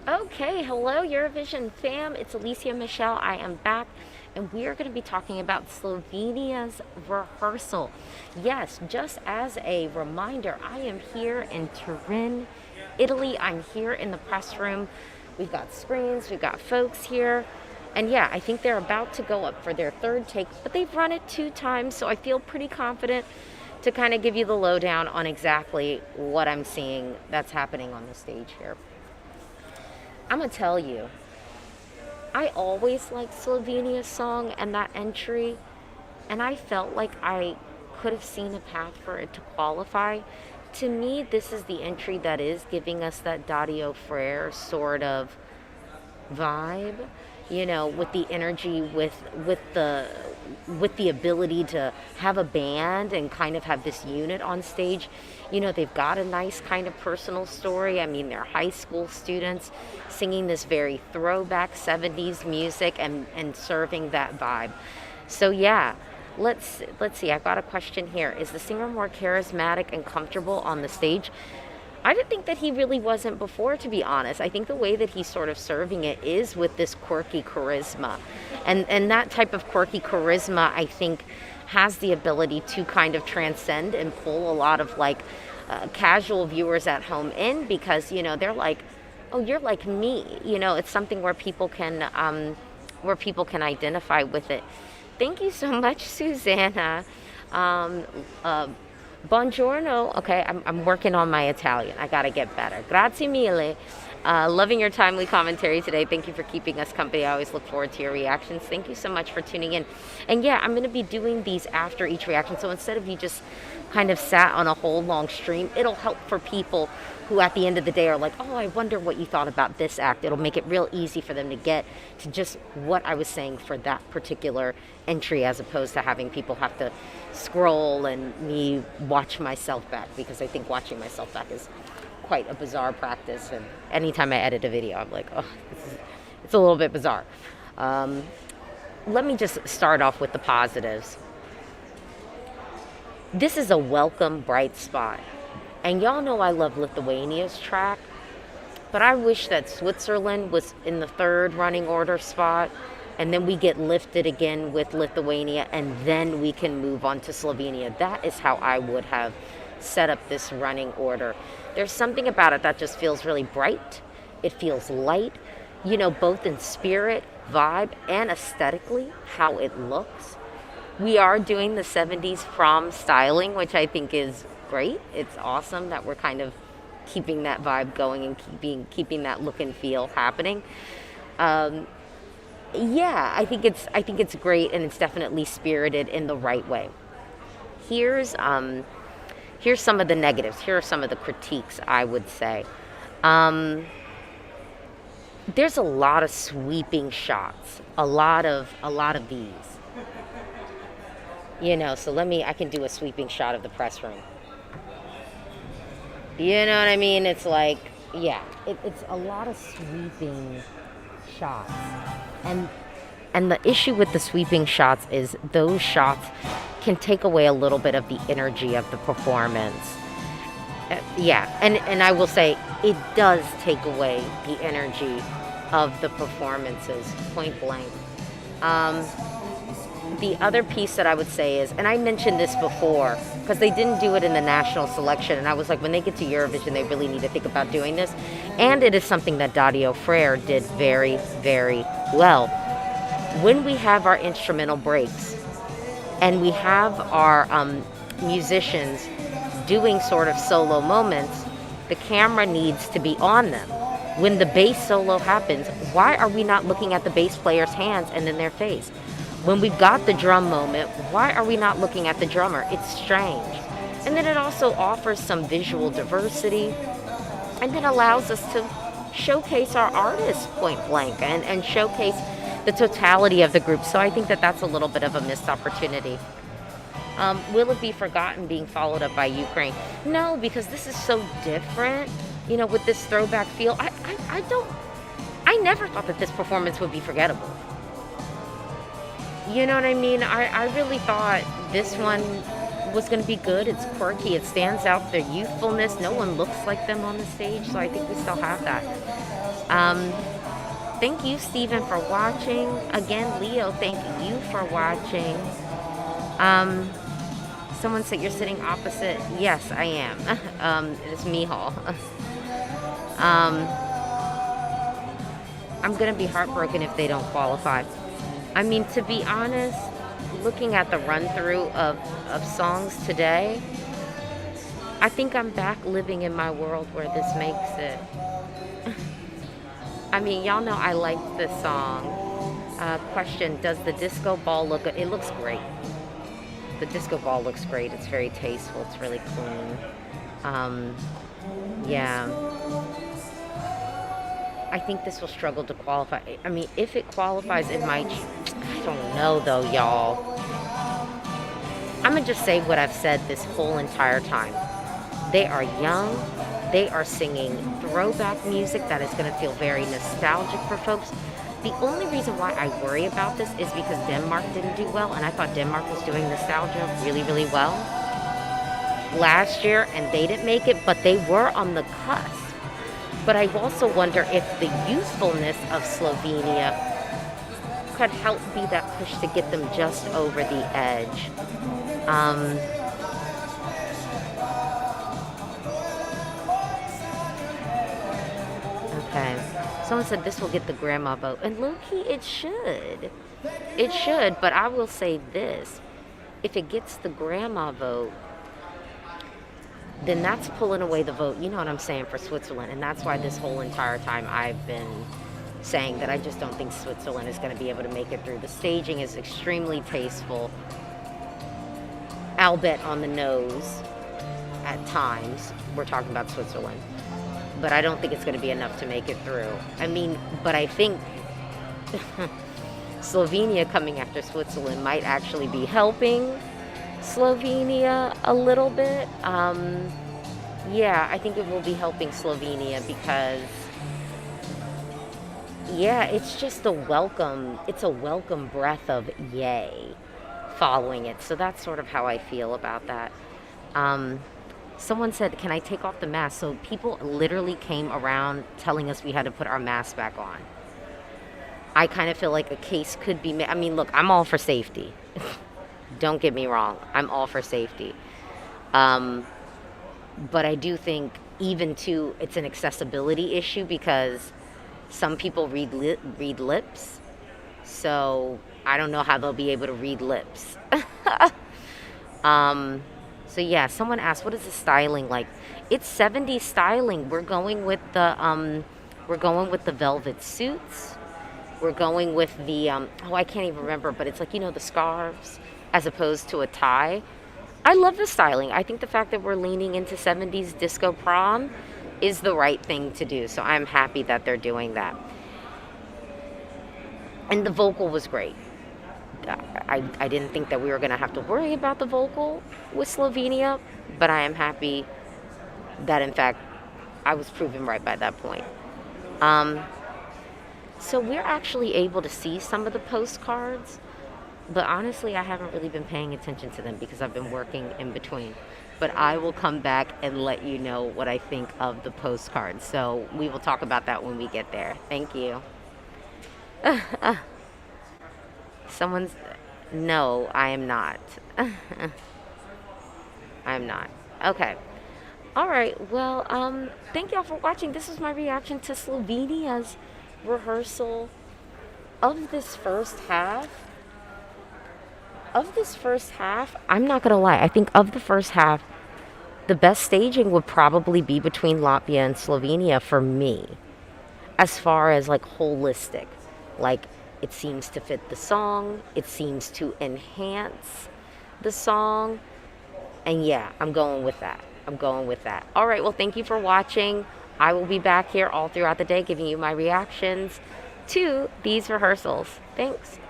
Okay, hello Eurovision fam. It's Alesia Michelle. I am back and we are going to be talking about Slovenia's rehearsal. Yes, just as a reminder, I am here in Turin, Italy. I'm here in the press room. We've got screens, we've got folks here. And yeah, I think they're about to go up for their third take, but they've run it 2 times, so I feel pretty confident to kind of give you the lowdown on exactly what I'm seeing that's happening on the stage here. I'm gonna tell you, I always liked Slovenia's song and that entry, and I felt like I could have seen a path for it to qualify. To me, this is the entry that is giving us that Dario Frere sort of vibe, with the energy, with the ability to have a band and kind of have this unit on stage. They've got a nice kind of personal story. I mean, they're high school students singing this very throwback 70s music and serving that vibe. So yeah, let's see. I've got a question here. Is the singer more charismatic and comfortable on the stage? I didn't think that he really wasn't before, to be honest. I think the way that he's sort of serving it is with this quirky charisma. And that type of quirky charisma, I think, has the ability to kind of transcend and pull a lot of casual viewers at home in, because, they're like, oh, you're like me. It's something where people can identify with it. Thank you so much, Susanna. Buongiorno. Okay, I'm working on my Italian. I gotta get better. Grazie mille. Loving your timely commentary today. Thank you for keeping us company. I always look forward to your reactions. Thank you so much for tuning in. And yeah, I'm going to be doing these after each reaction. So instead of you just kind of sat on a whole long stream, it'll help for people who at the end of the day are like, oh, I wonder what you thought about this act. It'll make it real easy for them to get to just what I was saying for that particular entry, as opposed to having people have to scroll and me watch myself back, because I think watching myself back is quite a bizarre practice, and anytime I edit a video I'm like, oh, it's a little bit bizarre. Let me just start off with the positives. This is a welcome bright spot, and y'all know I love Lithuania's track, but I wish that Switzerland was in the third running order spot, and then we get lifted again with Lithuania, and then we can move on to Slovenia. That is how I would have set up this running order. There's something about it that just feels really bright. It feels light, both in spirit, vibe, and aesthetically, how it looks. We are doing the 70s prom styling, which I think is great. It's awesome that we're kind of keeping that vibe going and keeping that look and feel happening. Yeah, I think it's great, and it's definitely spirited in the right way. Here's some of the negatives. Here are some of the critiques, I would say. There's a lot of sweeping shots, a lot of these. So I can do a sweeping shot of the press room. You know what I mean? It's like, yeah, it's a lot of sweeping shots. And the issue with the sweeping shots is those shots can take away a little bit of the energy of the performance. Yeah, and I will say it does take away the energy of the performances, point blank. The other piece that I would say is, and I mentioned this before, because they didn't do it in the national selection, and I was like, when they get to Eurovision, they really need to think about doing this. And it is something that Dario Frere did very, very well. When we have our instrumental breaks, and we have our musicians doing sort of solo moments, the camera needs to be on them. When the bass solo happens, why are we not looking at the bass player's hands and then their face? When we've got the drum moment, why are we not looking at the drummer? It's strange. And then it also offers some visual diversity, and then allows us to showcase our artists point blank and showcase the totality of the group. So I think that that's a little bit of a missed opportunity. Will it be forgotten being followed up by Ukraine? No, because this is so different, with this throwback feel. I never thought that this performance would be forgettable. You know what I mean? I really thought this one was going to be good. It's quirky. It stands out. Their youthfulness. No one looks like them on the stage, so I think we still have that. Um, Thank you, Stephen, for watching. Again, Leo, thank you for watching. Um, Someone said you're sitting opposite. Yes, I am. It's Mihal. um, I'm gonna be heartbroken if they don't qualify. I mean, to be honest, looking at the run through of songs today, I think I'm back living in my world where this makes it. I mean, y'all know I like this song. Question, does the disco ball look good? It looks great. The disco ball looks great. It's very tasteful. It's really clean. Yeah. I think this will struggle to qualify. I mean, if it qualifies, it might. I don't know, though, y'all. I'm going to just say what I've said this whole entire time. They are young. They are singing throwback music that is going to feel very nostalgic for folks. The only reason why I worry about this is because Denmark didn't do well, and I thought Denmark was doing nostalgia really, really well last year, and they didn't make it, but they were on the cusp. But I also wonder if the youthfulness of Slovenia could help be that push to get them just over the edge. Okay. Someone said this will get the grandma vote. And low-key, it should. It should, but I will say this. If it gets the grandma vote, then that's pulling away the vote, you know what I'm saying, for Switzerland. And that's why this whole entire time I've been saying that I just don't think Switzerland is going to be able to make it through. The staging is extremely tasteful, albeit on the nose at times. We're talking about Switzerland. But I don't think it's going to be enough to make it through. I mean, but I think Slovenia coming after Switzerland might actually be helping Slovenia a little bit. Yeah, I think it will be helping Slovenia because, yeah, it's just it's a welcome breath of yay following it. So that's sort of how I feel about that. Someone said, can I take off the mask? So people literally came around telling us we had to put our mask back on. I kind of feel like a case could be made. I mean, look, I'm all for safety. Don't get me wrong. I'm all for safety. But I do think it's an accessibility issue because some people read lips. So I don't know how they'll be able to read lips. So yeah, someone asked, what is the styling like? It's 70s styling. We're going with the velvet suits. We're going with the I can't even remember, but it's like, you know, the scarves as opposed to a tie. I love the styling. I think the fact that we're leaning into 70s disco prom is the right thing to do. So I'm happy that they're doing that. And the vocal was great. I didn't think that we were going to have to worry about the vocal with Slovenia, but I am happy that, in fact, I was proven right by that point. So we're actually able to see some of the postcards, but honestly, I haven't really been paying attention to them because I've been working in between. But I will come back and let you know what I think of the postcards. So we will talk about that when we get there. Thank you. No, I am not. I'm not. Okay. All right. Well, thank y'all for watching. This was my reaction to Slovenia's rehearsal of this first half. I'm not going to lie. I think of the first half, the best staging would probably be between Latvia and Slovenia for me. As far as like holistic, like, it seems to fit the song. It seems to enhance the song. And yeah, I'm going with that. All right, well, thank you for watching. I will be back here all throughout the day giving you my reactions to these rehearsals. Thanks.